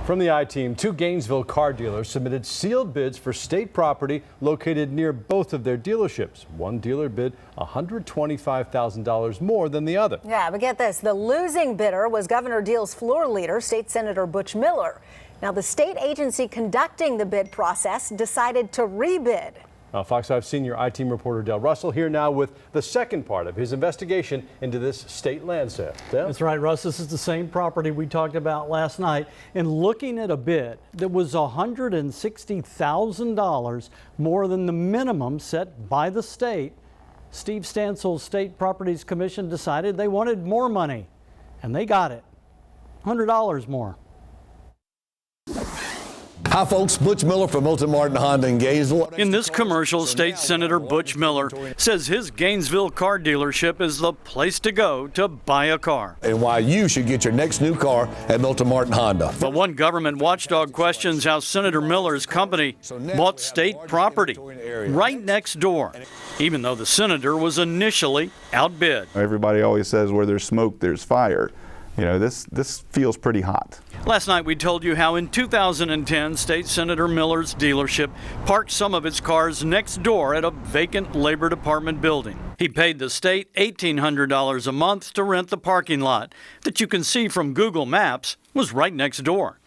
From the I-Team, two Gainesville car dealers submitted sealed bids for state property located near both of their dealerships. One dealer bid $125,000 more than the other. Yeah, but get this, the losing bidder was Governor Deal's floor leader, State Senator Butch Miller. Now, the state agency conducting the bid process decided to rebid. Fox 5 senior I-Team reporter Dale Russell here now with the second part of his investigation into this state land sale. Dale? That's right, Russ. This is the same property we talked about last night. And looking at a bid that was $160,000 more than the minimum set by the state, Steve Stancil's State Properties Commission decided they wanted more money. And they got it. $100 more. Hi folks, Butch Miller from Milton Martin Honda in Gainesville. In this commercial, State Senator Butch Miller says his Gainesville car dealership is the place to go to buy a car. And why you should get your next new car at Milton Martin Honda. But one government watchdog questions how Senator Miller's company bought state property right next door, even though the senator was initially outbid. Everybody always says where there's smoke, there's fire. You know, this feels pretty hot. Last night we told you how in 2010, State Senator Miller's dealership parked some of its cars next door at a vacant Labor Department building. He paid the state $1,800 a month to rent the parking lot that you can see from Google Maps was right next door.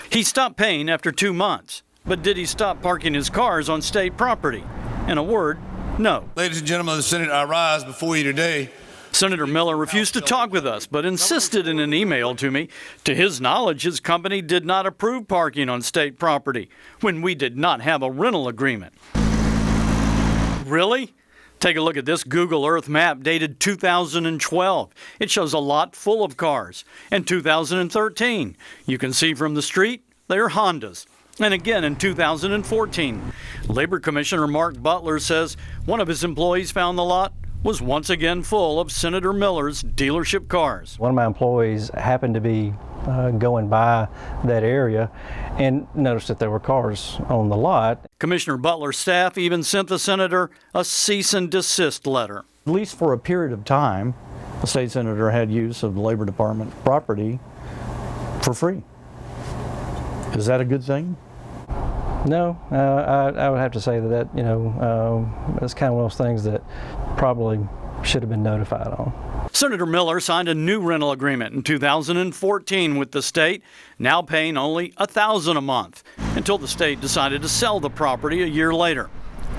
He stopped paying after 2 months, but did he stop parking his cars on state property? In a word, no. Ladies and gentlemen of the Senate, I rise before you today. Senator Miller refused to talk with us, but insisted in an email to me. To his knowledge, his company did not approve parking on state property when we did not have a rental agreement. Really? Take a look at this Google Earth map dated 2012. It shows a lot full of cars. And 2013, you can see from the street, they are Hondas. And again in 2014, Labor Commissioner Mark Butler says one of his employees found the lot was once again full of Senator Miller's dealership cars. One of my employees happened to be going by that area and noticed that there were cars on the lot. Commissioner Butler's staff even sent the senator a cease and desist letter. At least for a period of time, the state senator had use of the Labor Department property for free. Is that a good thing? No, I would have to say that, you know, it's kind of one of those things that probably should have been notified on. Senator Miller signed a new rental agreement in 2014 with the state, now paying only $1,000 a month, until the state decided to sell the property a year later.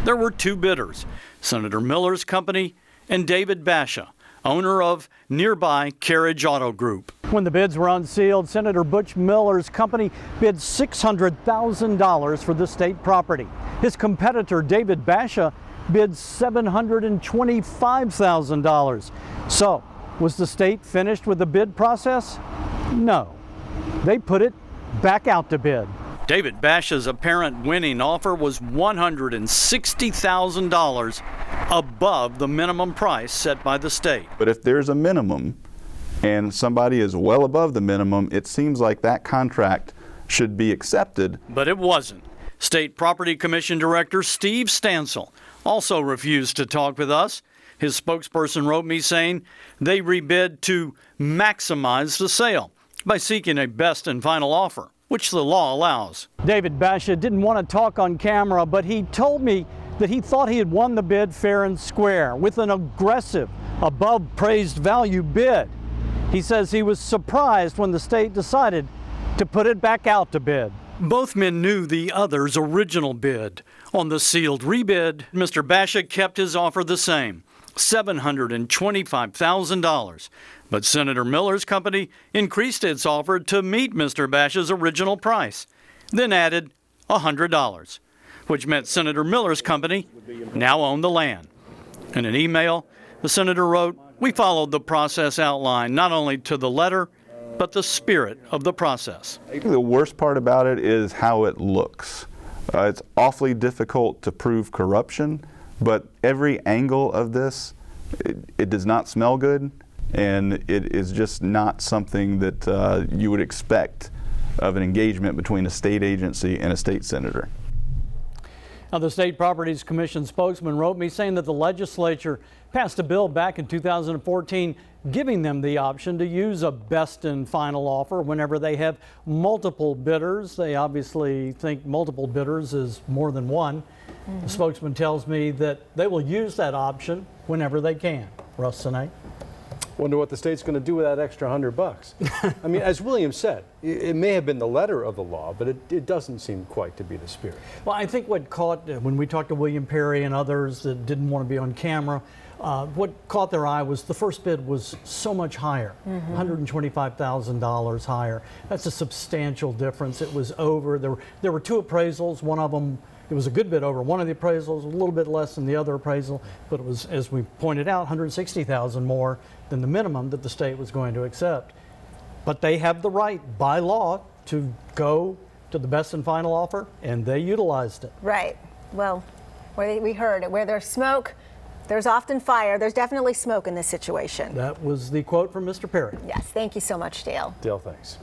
There were two bidders, Senator Miller's company and David Basha, owner of nearby Carriage Auto Group. When the bids were unsealed, Senator Butch Miller's company bid $600,000 for the state property. His competitor, David Basha, bid $725,000. So, was the state finished with the bid process? No. They put it back out to bid. David Basha's apparent winning offer was $160,000 above the minimum price set by the state. But if there's a minimum and somebody is well above the minimum, it seems like that contract should be accepted. But it wasn't. State Property Commission Director Steve Stancil also refused to talk with us. His spokesperson wrote me saying they rebid to maximize the sale by seeking a best and final offer, which the law allows. David Basha didn't want to talk on camera, but he told me that he thought he had won the bid fair and square with an aggressive, above praised value bid. He says he was surprised when the state decided to put it back out to bid. Both men knew the other's original bid. On the sealed rebid, Mr. Basha kept his offer the same, $725,000. But Senator Miller's company increased its offer to meet Mr. Basha's original price, then added $100, which meant Senator Miller's company now owned the land. In an email, the senator wrote, "We followed the process outlined, not only to the letter, but the spirit of the process." The worst part about it is how it looks. It's awfully difficult to prove corruption, but every angle of this, it does not smell good, and it is just not something that you would expect of an engagement between a state agency and a state senator. Now, the State Properties Commission spokesman wrote me saying that the legislature passed a bill back in 2014 giving them the option to use a best and final offer whenever they have multiple bidders. They obviously think multiple bidders is more than one. The spokesman tells me that they will use that option whenever they can. Russ, tonight. Wonder what the state's going to do with that extra $100. I mean, as William said, it may have been the letter of the law, but it doesn't seem quite to be the spirit. Well, I think what caught, when we talked to William Perry and others that didn't want to be on camera, what caught their eye was the first bid was so much higher, $125,000 higher. That's a substantial difference. It was over. There were two appraisals. One of them, it was a good bit over one of the appraisals, a little bit less than the other appraisal, but it was, as we pointed out, $160,000 more than the minimum that the state was going to accept. But they have the right by law to go to the best and final offer, and they utilized it. Right. Well, we heard it. Where there's smoke, there's often fire. There's definitely smoke in this situation. That was the quote from Mr. Perry. Yes. Thank you so much, Dale. Dale, thanks.